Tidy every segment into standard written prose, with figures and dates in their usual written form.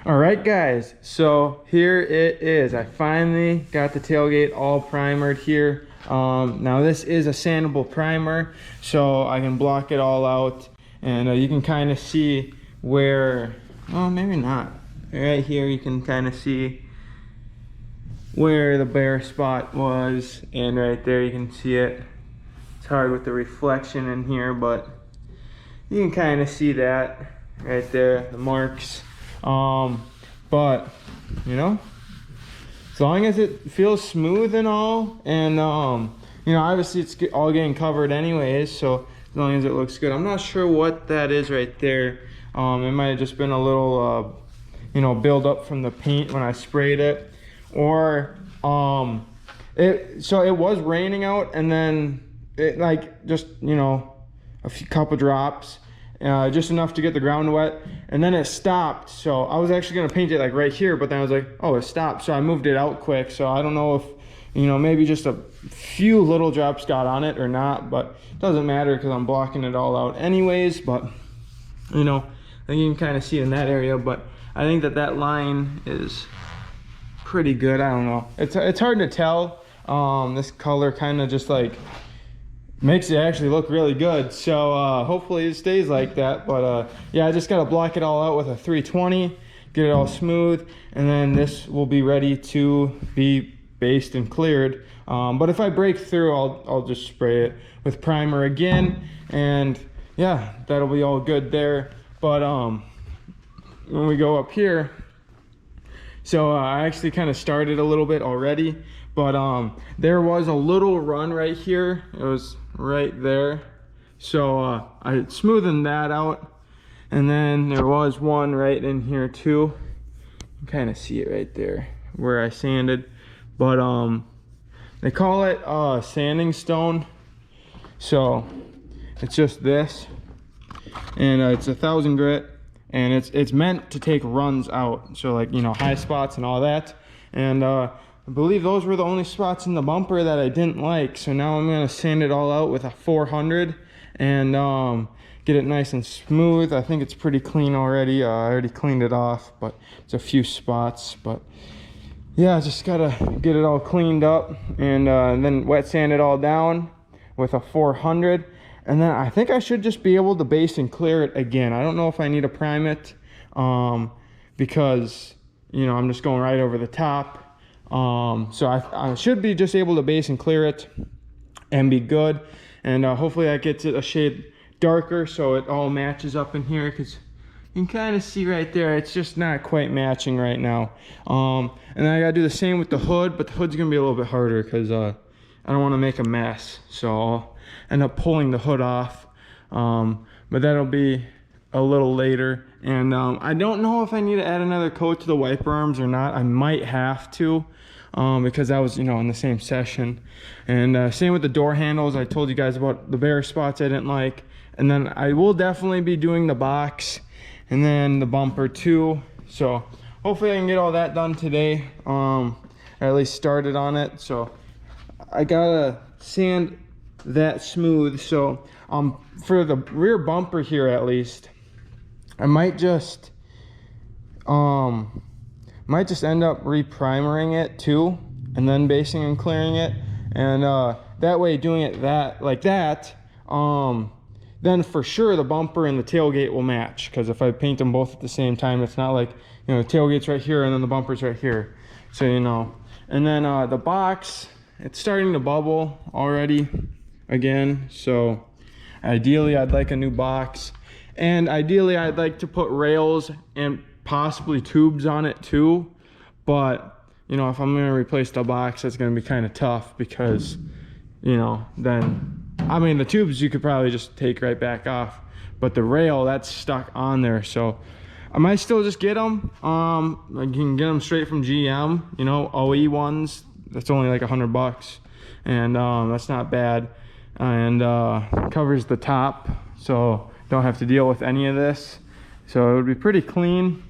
All right, guys, so here it is. I finally got the tailgate all primered here. Now this is a sandable primer, so I can block it all out, and you can kind of see where, well, maybe not. Right here you can kind of see where the bare spot was, and right there you can see it. It's hard with the reflection in here, but you can kind of see that right there, the marks. But you know, as long as it feels smooth and all, and you know, obviously it's all getting covered anyways, so as long as it looks good. I'm not sure what that is right there. It might have just been a little you know, build up from the paint when I sprayed it, or so it was raining out, and then it, like, just, you know, a couple drops, just enough to get the ground wet, and then it stopped. So I was actually going to paint it like right here, but then I was like, oh, it stopped, so I moved it out quick. So I don't know if, you know, maybe just a few little drops got on it or not, but it doesn't matter because I'm blocking it all out anyways. But you know, I think you can kind of see it in that area, but I think that line is pretty good. I don't know, it's hard to tell. This color kind of just like makes it actually look really good, so hopefully it stays like that. But yeah, I just got to block it all out with a 320, get it all smooth, and then this will be ready to be based and cleared. But if I break through, I'll just spray it with primer again, and yeah, that'll be all good there. But when we go up here, so I actually kind of started a little bit already, but there was a little run right here. It was right there, so I smoothened that out, and then there was one right in here too. You can kind of see it right there where I sanded, but they call it sanding stone, so it's just this, and it's 1,000 grit, and it's meant to take runs out, so like, you know, high spots and all that. And I believe those were the only spots in the bumper that I didn't like, so now I'm gonna sand it all out with a 400 and get it nice and smooth. I think it's pretty clean already. I already cleaned it off, but it's a few spots. But yeah, just gotta get it all cleaned up, and then wet sand it all down with a 400. And then I think I should just be able to base and clear it again. I don't know if I need to prime it, because, you know, I'm just going right over the top. So I should be just able to base and clear it and be good. And hopefully that gets it a shade darker so it all matches up in here, because you can kind of see right there, it's just not quite matching right now. And then I gotta do the same with the hood, but the hood's gonna be a little bit harder because I don't want to make a mess, so I'll end up pulling the hood off. But that'll be a little later. And I don't know if I need to add another coat to the wiper arms or not. I might have to, because that was, you know, in the same session. And same with the door handles. I told you guys about the bare spots I didn't like. And then I will definitely be doing the box and then the bumper too. So hopefully I can get all that done today, or at least started on it. So I gotta sand that smooth. So for the rear bumper here, at least, I might just end up re-primering it too, and then basing and clearing it. And that way, doing it like that, then for sure the bumper and the tailgate will match. Because if I paint them both at the same time, it's not like, you know, the tailgate's right here and then the bumper's right here. So, you know. And then the box, it's starting to bubble already again. So ideally I'd like a new box, and ideally I'd like to put rails and possibly tubes on it too. But you know, if I'm going to replace the box, that's going to be kind of tough, because, you know, then, I mean, the tubes you could probably just take right back off, but the rail, that's stuck on there. So I might still just get them. I can get them straight from GM, you know, OE ones. That's only like $100, and that's not bad, and covers the top, so don't have to deal with any of this. So it would be pretty clean.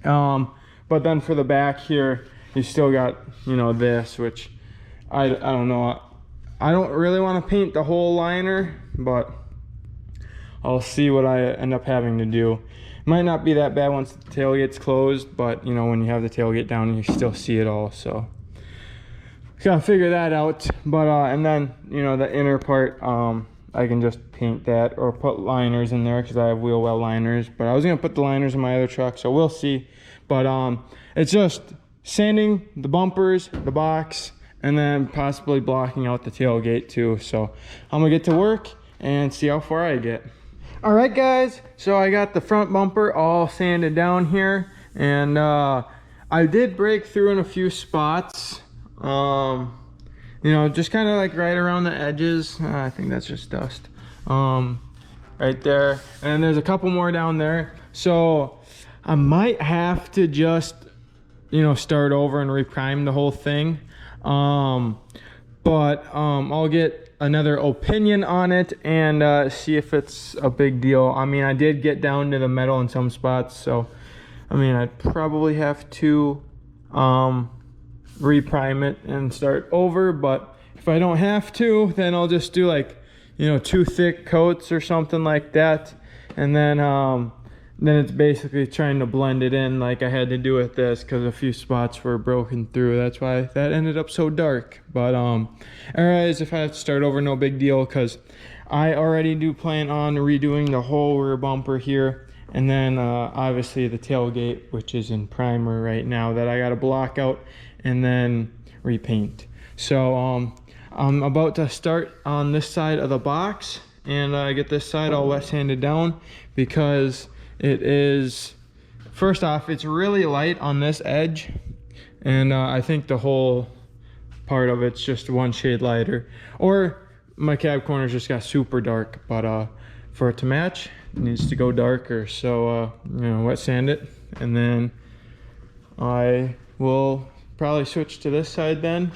But then for the back here, you still got, you know, this, which I don't know. I don't really want to paint the whole liner, but I'll see what I end up having to do. Might not be that bad once the tailgate's closed, but you know, when you have the tailgate down, you still see it all. So gotta figure that out. But and then, you know, the inner part, I can just paint that or put liners in there because I have wheel well liners. But I was gonna put the liners in my other truck, so we'll see. But it's just sanding the bumpers, the box, and then possibly blocking out the tailgate too. So I'm gonna get to work and see how far I get. All right, guys, so I got the front bumper all sanded down here, and I did break through in a few spots, you know, just kind of like right around the edges. I think that's just dust, right there, and there's a couple more down there. So I might have to just, you know, start over and reprime the whole thing, but I'll get another opinion on it and see if it's a big deal. I mean, I did get down to the metal in some spots, so I mean, I'd probably have to reprime it and start over. But if I don't have to, then I'll just do like, you know, 2 thick coats or something like that, and then it's basically trying to blend it in like I had to do with this because a few spots were broken through. That's why that ended up so dark. But anyways, if I have to start over, no big deal, because I already do plan on redoing the whole rear bumper here, and then obviously the tailgate, which is in primer right now, that I got to block out and then repaint. So I'm about to start on this side of the box and get this side all wet sanded down, because it is, first off, it's really light on this edge, and I think the whole part of it's just one shade lighter, or my cab corners just got super dark. But for it to match, it needs to go darker. So you know, wet sand it, and then I will probably switch to this side then,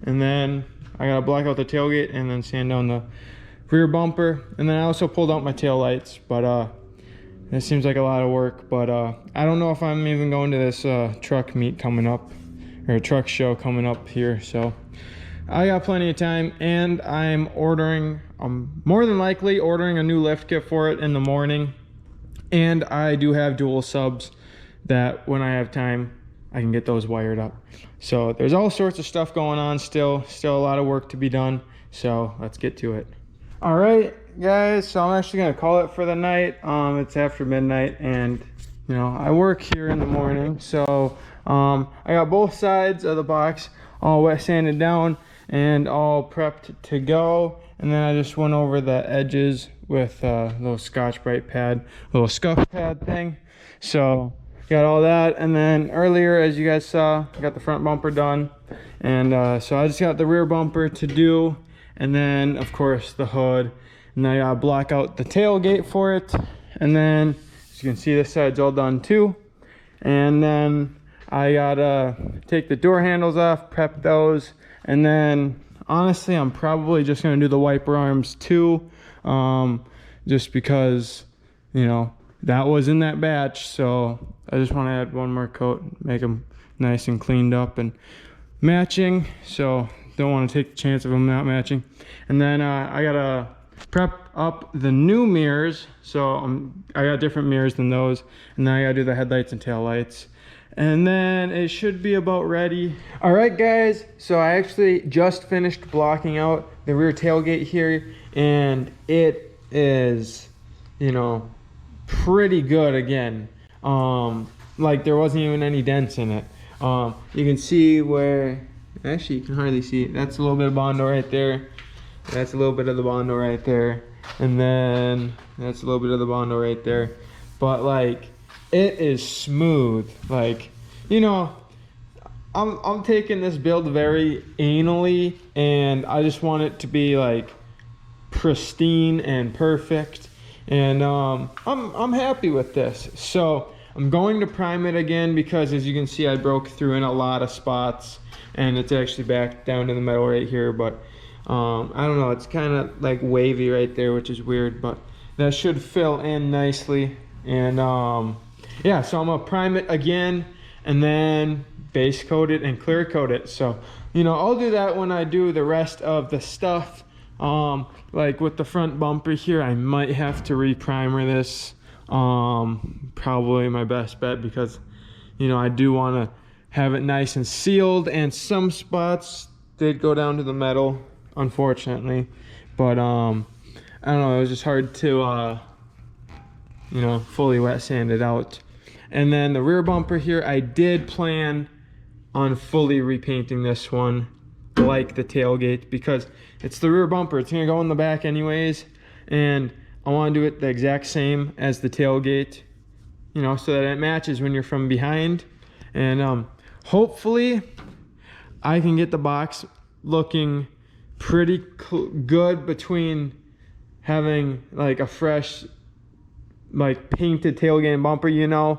and then I gotta block out the tailgate and then sand down the rear bumper. And then I also pulled out my tail lights, but it seems like a lot of work. But I don't know if I'm even going to this truck meet coming up, or a truck show coming up here. So I got plenty of time, and I'm more than likely ordering a new lift kit for it in the morning. And I do have dual subs that when I have time, I can get those wired up. So there's all sorts of stuff going on still a lot of work to be done. So let's get to it. All right, guys, so I'm actually gonna call it for the night. It's after midnight, and you know, I work here in the morning. So I got both sides of the box all wet sanded down and all prepped to go, and then I just went over the edges with a little Scotch-Brite pad, little scuff pad thing. So got all that, and then earlier, as you guys saw, I got the front bumper done, and so I just got the rear bumper to do, and then of course the hood, and I gotta block out the tailgate for it. And then as you can see, this side's all done too, and then I gotta take the door handles off, prep those, and then honestly I'm probably just gonna do the wiper arms too, just because, you know, that was in that batch. So I just want to add one more coat, make them nice and cleaned up and matching. So don't want to take the chance of them not matching. And then I gotta prep up the new mirrors. So I got different mirrors than those, and then I gotta do the headlights and tail lights, and then it should be about ready. All right, guys, so I actually just finished blocking out the rear tailgate here, and it is, you know, pretty good again. Like there wasn't even any dents in it. You can see where, actually you can hardly see it. That's a little bit of Bondo right there, that's a little bit of the Bondo right there, and then that's a little bit of the Bondo right there. But like, it is smooth. Like, you know, I'm taking this build very anally, and I just want it to be like pristine and perfect. And I'm happy with this. So I'm going to prime it again, because as you can see, I broke through in a lot of spots, and it's actually back down to the metal right here. But I don't know, it's kind of like wavy right there, which is weird, but that should fill in nicely. And yeah, so I'm gonna prime it again, and then base coat it and clear coat it. So, you know, I'll do that when I do the rest of the stuff. Like with the front bumper here, I might have to re-primer this. Probably my best bet, because I do want to have it nice and sealed, and some spots did go down to the metal, unfortunately. But I don't know, it was just hard to fully wet sand it out. And then the rear bumper here, I did plan on fully repainting this one like the tailgate, because it's the rear bumper, it's gonna go in the back anyways, and I want to do it the exact same as the tailgate, so that it matches when you're from behind. And hopefully I can get the box looking pretty good between having like a fresh like painted tailgate and bumper, and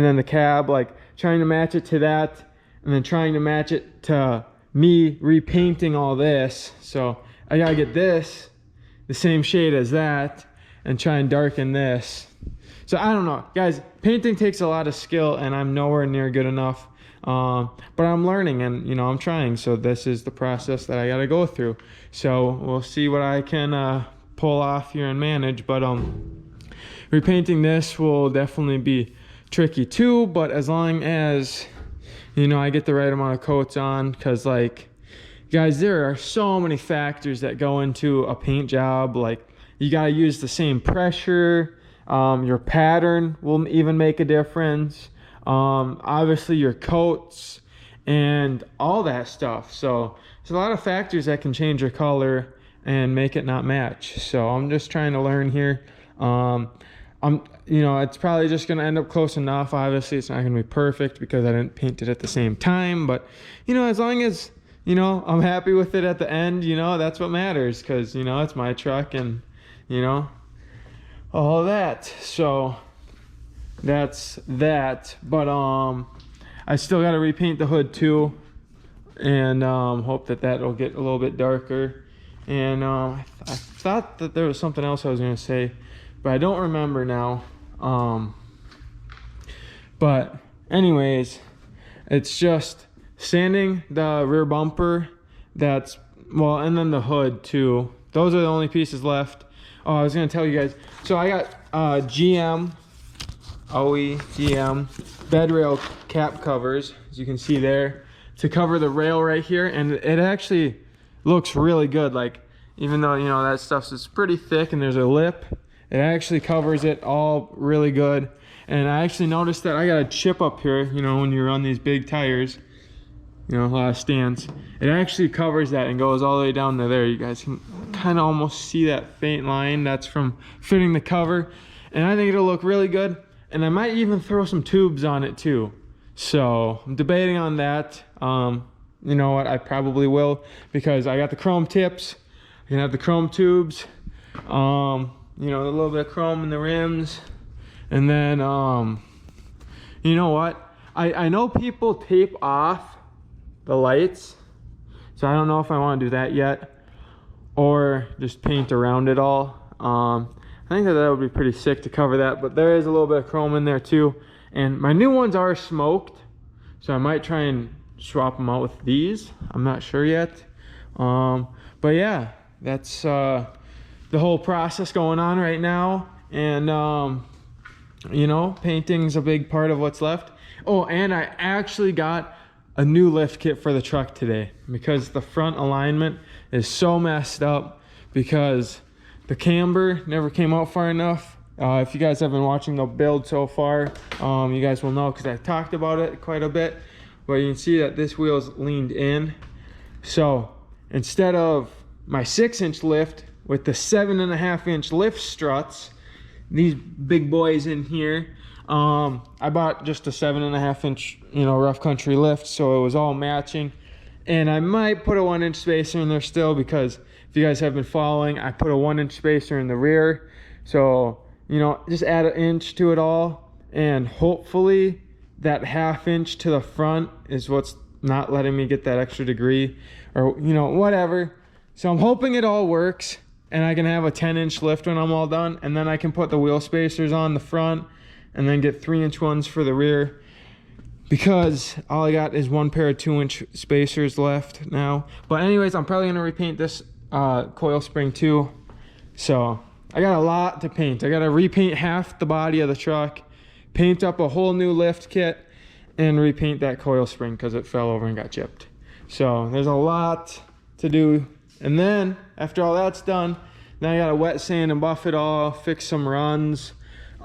then the cab, like trying to match it to that, and then trying to match it to me repainting all this. So I gotta get this the same shade as that and try and darken this. So I don't know, guys, painting takes a lot of skill, and I'm nowhere near good enough. But I'm learning, and I'm trying. So this is the process that I gotta go through. So we'll see what I can pull off here and manage. But repainting this will definitely be tricky too, but as long as I get the right amount of coats on, because like, guys, there are so many factors that go into a paint job. Like, you got to use the same pressure, your pattern will even make a difference, obviously your coats and all that stuff. So there's a lot of factors that can change your color and make it not match. So I'm just trying to learn here. It's probably just going to end up close enough. Obviously, it's not going to be perfect because I didn't paint it at the same time. But, as long as, I'm happy with it at the end, that's what matters. Because, it's my truck and, all that. So that's that. But I still got to repaint the hood too. And hope that that'll get a little bit darker. And I thought that there was something else I was going to say, but I don't remember now. But anyways, it's just sanding the rear bumper, and then the hood too. Those are the only pieces left. Oh, I was gonna tell you guys, so I got GM bed rail cap covers, as you can see there, to cover the rail right here, and it actually looks really good. Like, even though that stuff is pretty thick and there's a lip, it actually covers it all really good. And I actually noticed that I got a chip up here, when you run these big tires, a lot of stands. It actually covers that and goes all the way down to there. You guys can kind of almost see that faint line. That's from fitting the cover. And I think it'll look really good. And I might even throw some tubes on it too. So I'm debating on that. You know what, I probably will, because I got the chrome tips. I can have the chrome tubes. A little bit of chrome in the rims. And then, you know what? I know people tape off the lights. So I don't know if I want to do that yet, or just paint around it all. I think that would be pretty sick to cover that, but there is a little bit of chrome in there too. And my new ones are smoked, so I might try and swap them out with these. I'm not sure yet. But yeah, that's the whole process going on right now. And painting's a big part of what's left. Oh, and I actually got a new lift kit for the truck today, because the front alignment is so messed up because the camber never came out far enough. If you guys have been watching the build so far, you guys will know, because I talked about it quite a bit. But you can see that this wheel's leaned in. So instead of my 6-inch lift with the 7.5-inch lift struts, these big boys in here, I bought just a 7.5-inch, rough country lift, so it was all matching. And I might put a 1-inch spacer in there still, because if you guys have been following, I put a 1-inch spacer in the rear. So, just add an inch to it all, and hopefully that 1/2 inch to the front is what's not letting me get that extra degree, or whatever. So I'm hoping it all works, and I can have a 10-inch lift when I'm all done, and then I can put the wheel spacers on the front and then get 3-inch ones for the rear, because all I got is one pair of 2-inch spacers left now. But anyways, I'm probably gonna repaint this coil spring too. So I got a lot to paint. I got to repaint half the body of the truck, paint up a whole new lift kit, and repaint that coil spring because it fell over and got chipped. So there's a lot to do. And then after all that's done, then I got to wet sand and buff it all, fix some runs,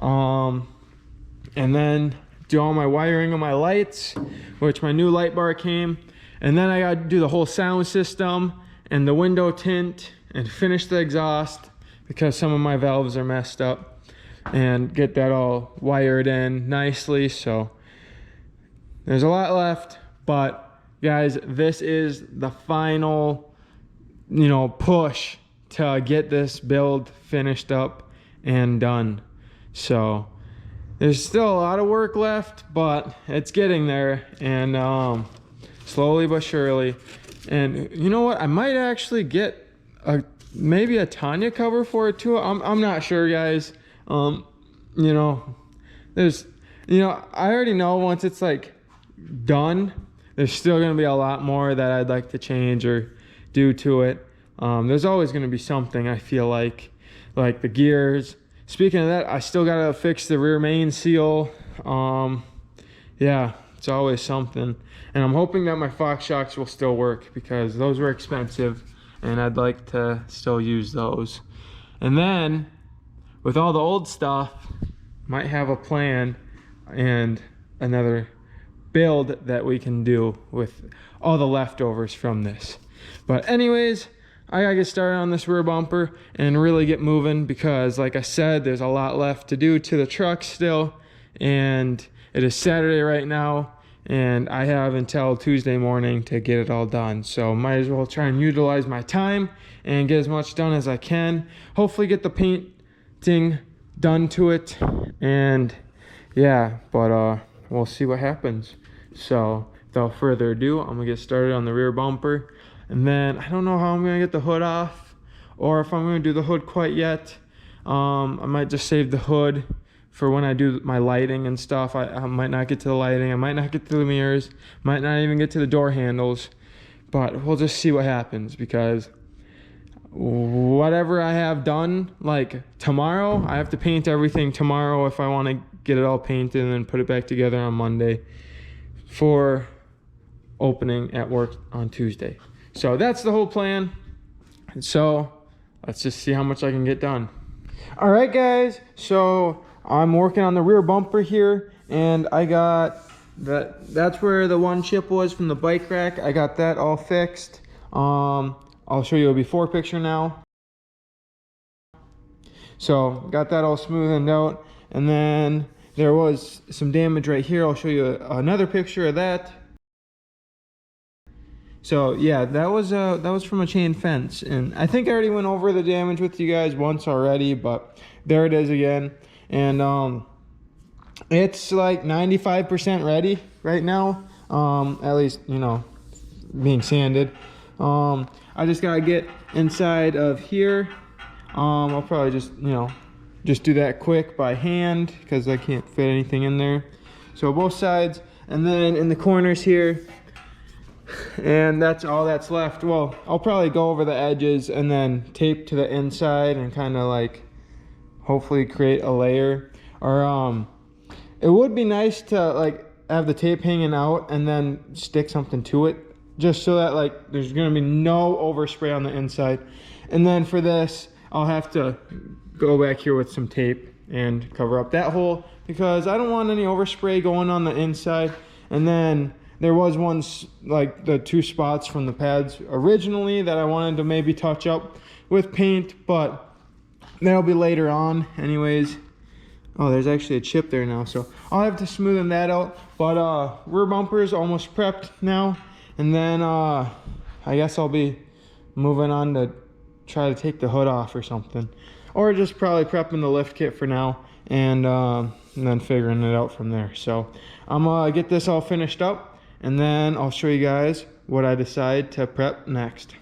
and then do all my wiring of my lights, which my new light bar came. And then I got to do the whole sound system and the window tint and finish the exhaust because some of my valves are messed up, and get that all wired in nicely. So there's a lot left, but guys, this is the final, you know, push to get this build finished up and done. So there's still a lot of work left, but it's getting there, and slowly but surely. And you know what, I might actually get maybe a Tanya cover for it too. I'm not sure, guys. You know, there's, you know, I already know once it's like done, there's still gonna be a lot more that I'd like to change or do to it. There's always gonna be something, I feel like the gears. Speaking of that, I still gotta fix the rear main seal. Yeah, it's always something. And I'm hoping that my Fox shocks will still work because those were expensive and I'd like to still use those. And then with all the old stuff, might have a plan and another build that we can do with all the leftovers from this. But anyways, I gotta get started on this rear bumper and really get moving because, like I said, there's a lot left to do to the truck still, and it is Saturday right now, and I have until Tuesday morning to get it all done. So might as well try and utilize my time and get as much done as I can. Hopefully get the painting done to it, and yeah, but we'll see what happens. So without further ado, I'm gonna get started on the rear bumper, and then I don't know how I'm gonna get the hood off or if I'm gonna do the hood quite yet. I might just save the hood for when I do my lighting and stuff. I might not get to the lighting, I might not get to the mirrors, might not even get to the door handles, but we'll just see what happens because whatever I have done, like tomorrow, I have to paint everything tomorrow if I want to get it all painted and then put it back together on Monday for opening at work on Tuesday. So that's the whole plan. And so let's just see how much I can get done. All right, guys, so I'm working on the rear bumper here, and I got that's where the one chip was from the bike rack. I got that all fixed. I'll show you a before picture now. So got that all smoothened out, and then there was some damage right here. I'll show you another picture of that. So yeah, that was from a chain fence, and I think I already went over the damage with you guys once already, but there it is again. And it's like 95% ready right now, at least, you know, being sanded. I just gotta get inside of here. I'll probably just, you know, just do that quick by hand because I can't fit anything in there. So both sides, and then in the corners here, and that's all that's left. Well, I'll probably go over the edges and then tape to the inside and kind of like hopefully create a layer. Or it would be nice to like have the tape hanging out and then stick something to it, just so that like there's gonna be no overspray on the inside. And then for this, I'll have to go back here with some tape and cover up that hole because I don't want any overspray going on the inside. And then there was one, like the two spots from the pads originally that I wanted to maybe touch up with paint, but that'll be later on anyways. Oh, there's actually a chip there now, so I'll have to smoothen that out. But rear bumper is almost prepped now, and then I guess I'll be moving on to try to take the hood off or something, or just probably prepping the lift kit for now, and then figuring it out from there. So I'm gonna get this all finished up, and then I'll show you guys what I decide to prep next.